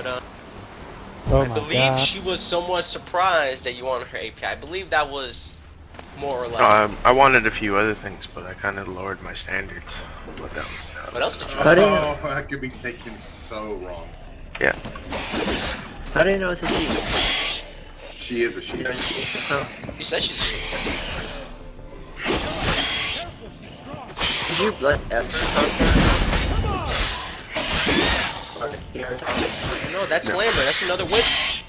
Oh I my believe god. she was somewhat surprised that you wanted her API. I believe that was more or less. I wanted a few other things, but I kind of lowered my standards. But that What else did you Oh, want? that could be taken so wrong. Yeah. How do you know it's a she? She is a she. You said she's a she. Did you let F No, that's Lambert. That's another witch.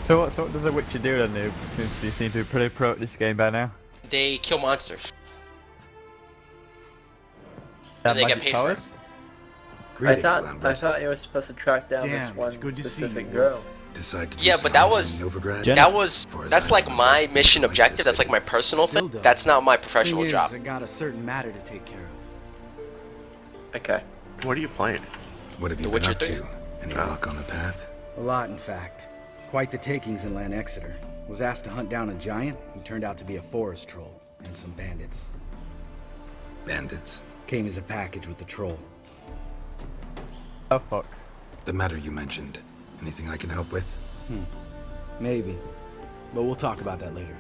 So what does a Witcher do then, Noob? Since you seem to be pretty pro at this game by now. They kill monsters. Have They get magic paid for it. powers? I thought you were supposed to track down this one specific girl. Yeah, but that was that's like my mission objective. That's like my personal thing. That's not my professional job. I got a certain matter to take care of. Okay. What are you playing? What have you The been Witcher up 3. to? Any luck on the path? A lot, in fact. Quite the takings in Lan Exeter. Was asked to hunt down a giant who turned out to be a forest troll, and some bandits. Bandits? Came as a package with the troll. Oh fuck. The matter you mentioned. Anything I can help with? Maybe. But we'll talk about that later.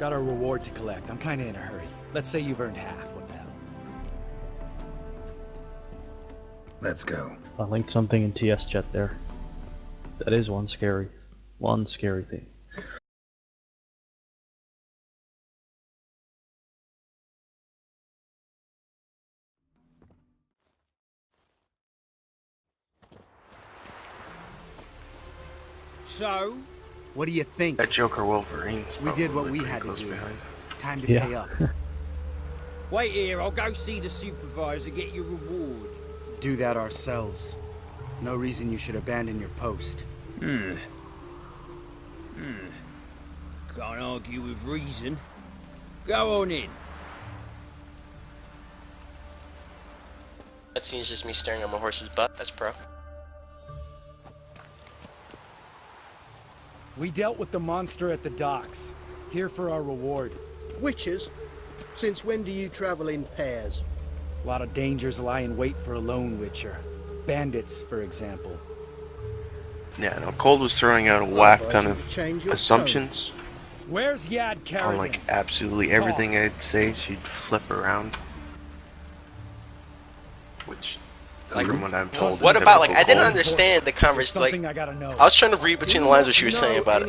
Got our reward to collect. I'm kinda in a hurry. Let's say you've earned half. What the hell? Let's go. I linked something in TS chat there. That is one scary thing. So, what do you think? That Joker Wolverine. We did what we had to do. Behind. Time to pay up. Wait here, I'll go see the supervisor, get your reward. Do that ourselves. No reason you should abandon your post. Can't argue with reason. Go on in. That scene's just me staring at my horse's butt. That's pro. We dealt with the monster at the docks. Here for our reward. Witches? Since when do you travel in pairs? A lot of dangers lie in wait for a lone witcher. Bandits, for example. Yeah, no, Cold was throwing out a whack I ton should of change your assumptions Where's Yad on Carradine? like absolutely everything I'd say. She'd flip around. Which, Like, from what I'm told, what is about like I typical didn't Cold. understand the There's conversation. Like something I gotta know. I was trying to read between the lines what she was saying about it.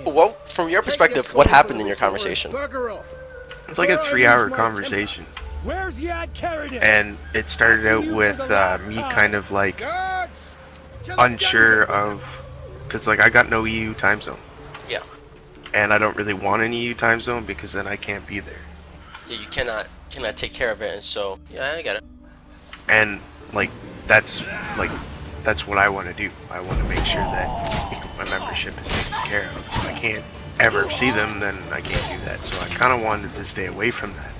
What from your perspective, what happened in your conversation? Bugger off. It's like a 3-hour conversation. Where's Yad Carradine? And it started out with me kind of like Guards! unsure of, because like I got no EU time zone. Yeah. And I don't really want an EU time zone because then I can't be there. Yeah, you cannot take care of it, and so yeah, I get it. And like that's what I want to do. I want to make sure that my membership is taken care of. If I can't ever see them, then I can't do that. So I kind of wanted to stay away from that.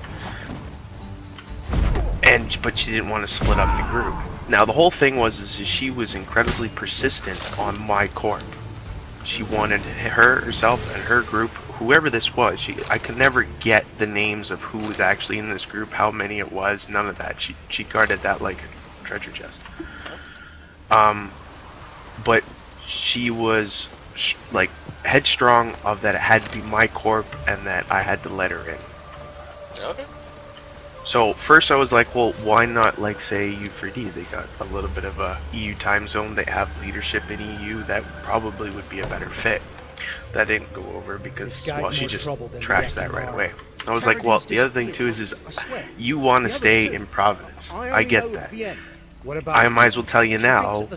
But she didn't want to split up the group. Now the whole thing was is she was incredibly persistent on my corp. She wanted herself and her group, whoever this was. I could never get the names of who was actually in this group, how many it was, none of that. She guarded that like a treasure chest. But she was like headstrong of that it had to be my corp and that I had to let her in. Okay. So first I was like, well, why not like say U4D? They got a little bit of a EU time zone. They have leadership in EU. That probably would be a better fit. That didn't go over because well, she just trashed that right away. I was like, well, the other thing too is you want to stay in Providence. I get that. I might as well tell you now,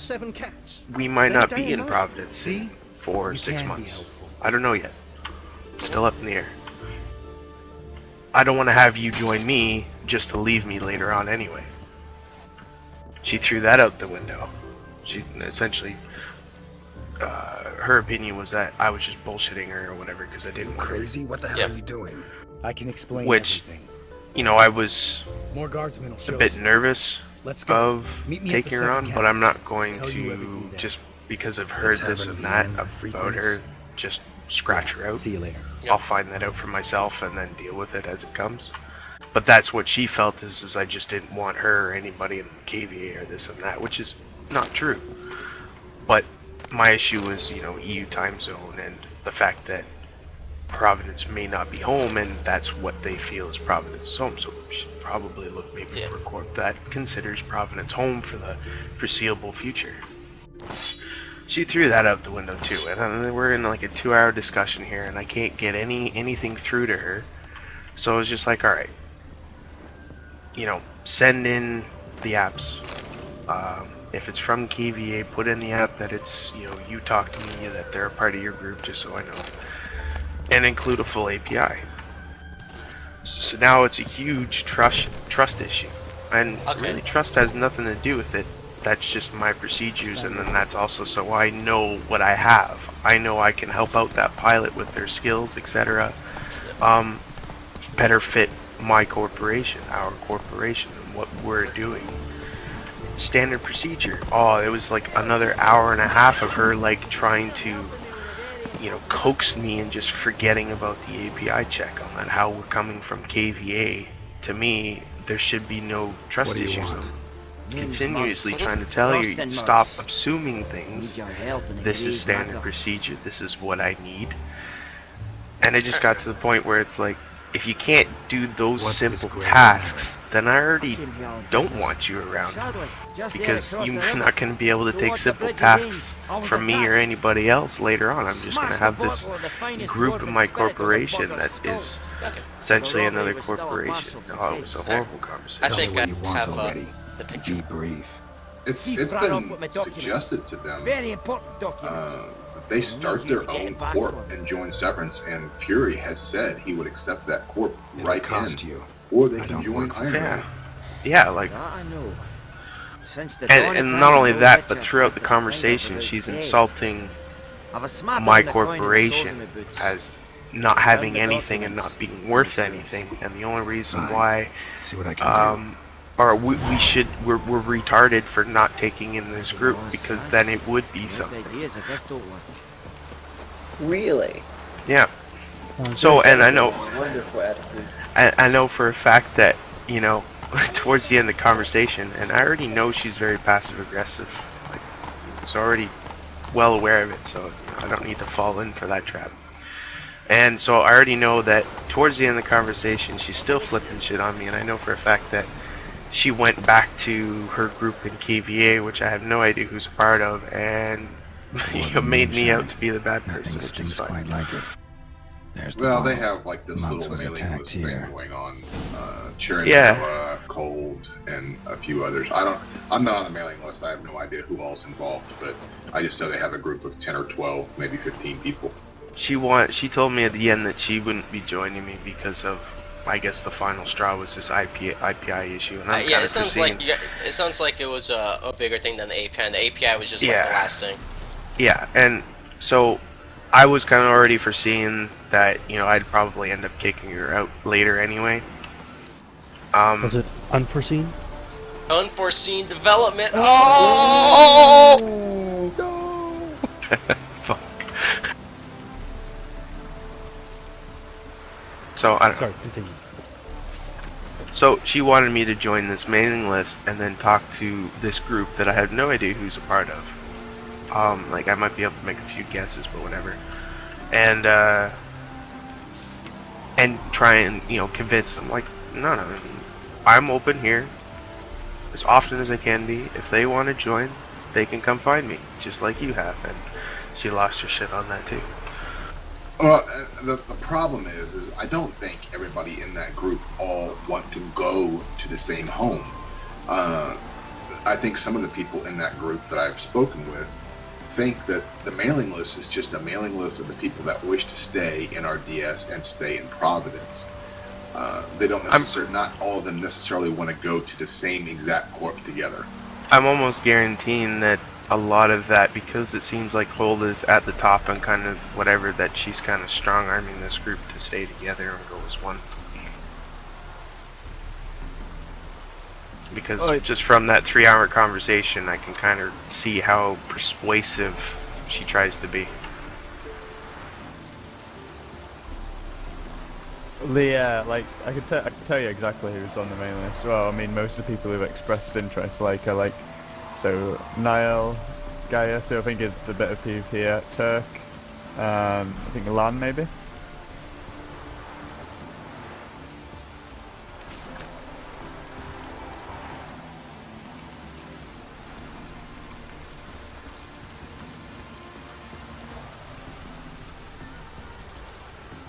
we might not be in Providence for 6 months. I don't know yet. Still up in the air. I don't want to have you join me just to leave me later on anyway. She threw that out the window. She essentially, her opinion was that I was just bullshitting her or whatever because I didn't want her. Crazy? What the hell are you doing? I can explain Which, everything. you know, I was More guardsmen will show a bit us. nervous Let's go. of Meet me at the taking her on, Seven but I'm Cats. not going Tell you to everything there. just because I've heard this and that about her, just scratch her out. See you later. I'll find that out for myself and then deal with it as it comes. But that's what she felt is I just didn't want her or anybody in KVA or this and that, which is not true. But my issue was, you know, EU time zone and the fact that Providence may not be home, and that's what they feel is Providence home. So we should probably look maybe for a corp that considers Providence home for the foreseeable future. She threw that out the window too, and we're in like a 2-hour discussion here, and I can't get anything through to her. So I was just like, all right, you know, send in the apps. If it's from KVA, put in the app that it's, you know, you talk to me, that they're a part of your group, just so I know. And include a full API. So now it's a huge trust issue. And really trust has nothing to do with it. That's just my procedures, and then that's also so I know what I have. I know I can help out that pilot with their skills, etc. Better fit my corporation, our corporation, and what we're doing. Standard procedure. Oh, it was like another hour and a half of her like trying to, you know, coax me and just forgetting about the API check on that. How we're coming from KVA to me, there should be no trust issues. Continuously trying to tell you, stop assuming things. This is standard procedure. This is what I need. And it just got to the point where it's like, if you can't do those simple tasks, then I already don't want you around, because you're not going to be able to take simple tasks from me or anybody else later on. I'm just going to have this group in my corporation that is essentially another corporation. Oh, it was a horrible conversation. I think I have the picture. Be brief. It's been suggested to them. They start their own corp and join Severance, and Fury has said he would accept that corp right in, or they can join Iron Man. Yeah, like, and not only that, but throughout the conversation, she's insulting my corporation as not having anything and not being worth anything, and the only reason why, or we're retarded for not taking in this group, because then it would be something. Really? Yeah. So, and I know, Wonderful attitude. I know for a fact that, you know, towards the end of the conversation, and I already know she's very passive aggressive. Like, I was already well aware of it, so I don't need to fall in for that trap. And so I already know that towards the end of the conversation, she's still flipping shit on me, and I know for a fact that she went back to her group in KVA, which I have no idea who's a part of, and made me out to be the bad person, which is fine. Well, they have like this little mailing list thing going on. Cherry, Cold, and a few others. I'm not on the mailing list. I have no idea who all's involved, but I just know they have a group of 10 or 12, maybe 15 people. She told me at the end that she wouldn't be joining me because of, I guess, the final straw was this IPI issue. And I'm yeah, it sounds like it was a bigger thing than the API, and the API was just like the last thing. Yeah, and so I was kind of already foreseeing that, you know, I'd probably end up kicking her out later anyway. Was it unforeseen? Unforeseen development. Oh! No! Fuck. So I don't know. Sorry, continue. So she wanted me to join this mailing list and then talk to this group that I have no idea who's a part of. Like, I might be able to make a few guesses, but whatever. And try and, you know, convince them, like, no, I'm open here as often as I can be. If they want to join, they can come find me, just like you have. And she lost her shit on that too. Well, the problem is I don't think everybody in that group all want to go to the same home. I think some of the people in that group that I've spoken with think that the mailing list is just a mailing list of the people that wish to stay in our DS and stay in Providence. They don't necessarily, not all of them necessarily want to go to the same exact corp together. I'm almost guaranteeing that a lot of that, because it seems like Holda's at the top and kind of whatever, that she's kind of strong-arming this group to stay together and go as one. Because just from that 3-hour conversation, I can kind of see how persuasive she tries to be. like I could tell you exactly who's on the main list. Well, I mean, most of the people who've expressed interest, so Niall, Gaius, who I think is the bit of PvP here, Turk, I think Lan maybe.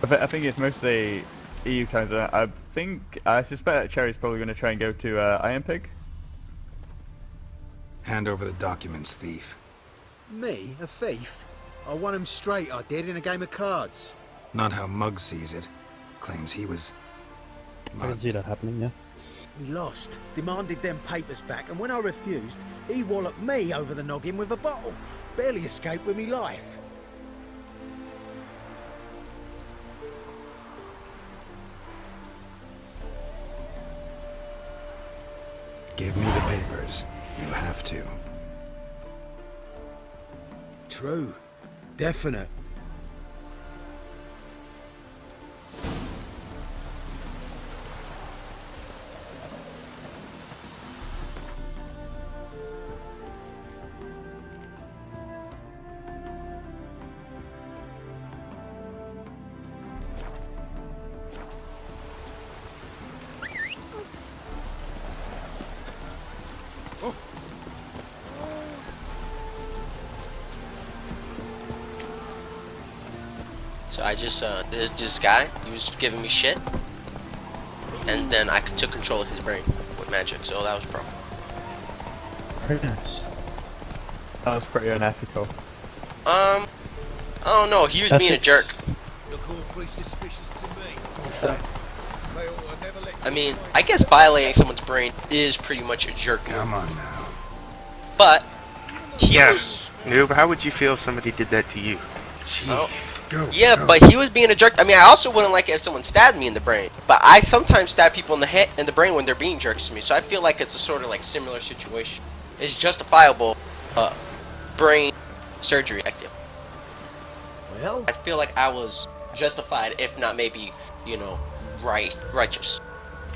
I think it's mostly EU times. I suspect that Cherry's probably going to try and go to Iron Pig. Hand over the documents, thief. Me? A thief? I won him straight, I did, in a game of cards. Not how Mugg sees it. Claims he was... I can see that happening, yeah. He lost, demanded them papers back, and when I refused, he walloped me over the noggin with a bottle. Barely escaped with me life. Give me the papers. You have to. True. Definite. So I just, this guy, he was giving me shit, and then I took control of his brain with magic, so that was pro. Very nice. That was pretty unethical. I don't know, he was being a jerk. I mean, I guess violating someone's brain is pretty much a jerk. Come on now. But, he Yes. Noob, how would you feel if somebody did that to you? Jeez. Yeah, but he was being a jerk. I mean, I also wouldn't like it if someone stabbed me in the brain. But I sometimes stab people in the head, in the brain when they're being jerks to me. So I feel like it's a sort of like similar situation. It's justifiable, brain surgery. I feel. Well, I feel like I was justified, if not maybe, you know, righteous.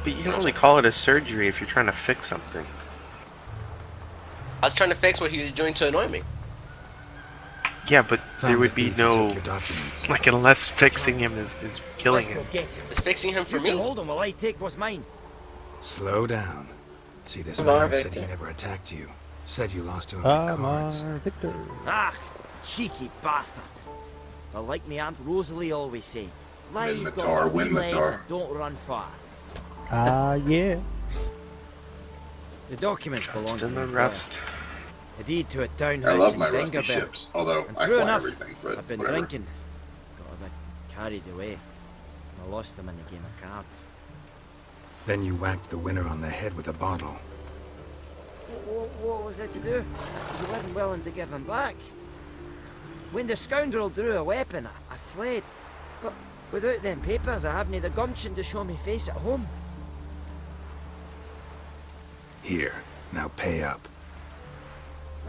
But you can only call it a surgery if you're trying to fix something. I was trying to fix what he was doing to annoy me. Yeah, but there would be no, documents. like, unless fixing him is killing him. get him. It's fixing him for me. Hold him while I take what's mine. Slow down. See, this Come on, man said Victor. he never attacked you. Said you lost to him at cards. Victor. Ah, cheeky bastard. Well, like me Aunt Rosalie always said, lies the got tar, wee win the legs tar. and don't run far. Yeah. The documents belong to In me. the rust. A deed to a town I house love in my rusty Vengerberg. ships, although And I true fly enough, everything, but I've been whatever. drinking. Got a bit carried away. And I lost them in the game of cards. Then you whacked the winner on the head with a bottle. What was it to do? You weren't willing to give him back. When the scoundrel drew a weapon, I fled. But without them papers, I haven't the gumption to show me face at home. Here, now pay up.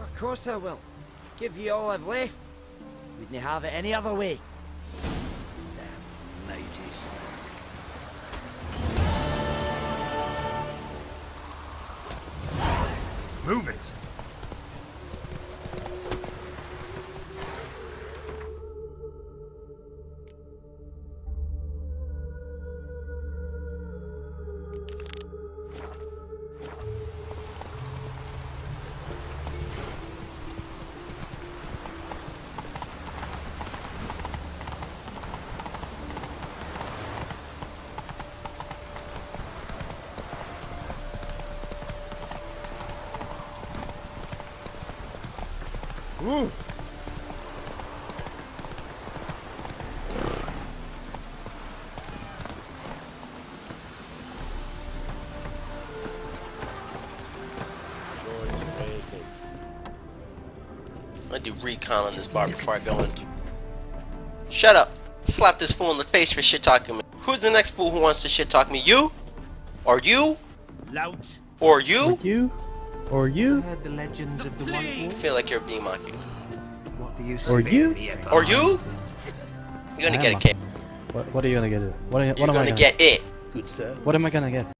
Of course I will. Give you all I've left. Wouldn't have it any other way. Damn mages. Move it! Ooh. I'm gonna do recon on this bar before I go in. Shut up! Slap this fool in the face for shit talking me. Who's the next fool who wants to shit talk me? You? Or you? Lout. Or you? You? Or you? Heard the legends of the White I Wolf? feel like you're being mocky. What do you Or say? you? Or you? You're gonna get a kick. What are you gonna get? What You're am I gonna get it. Good sir. What am I gonna get?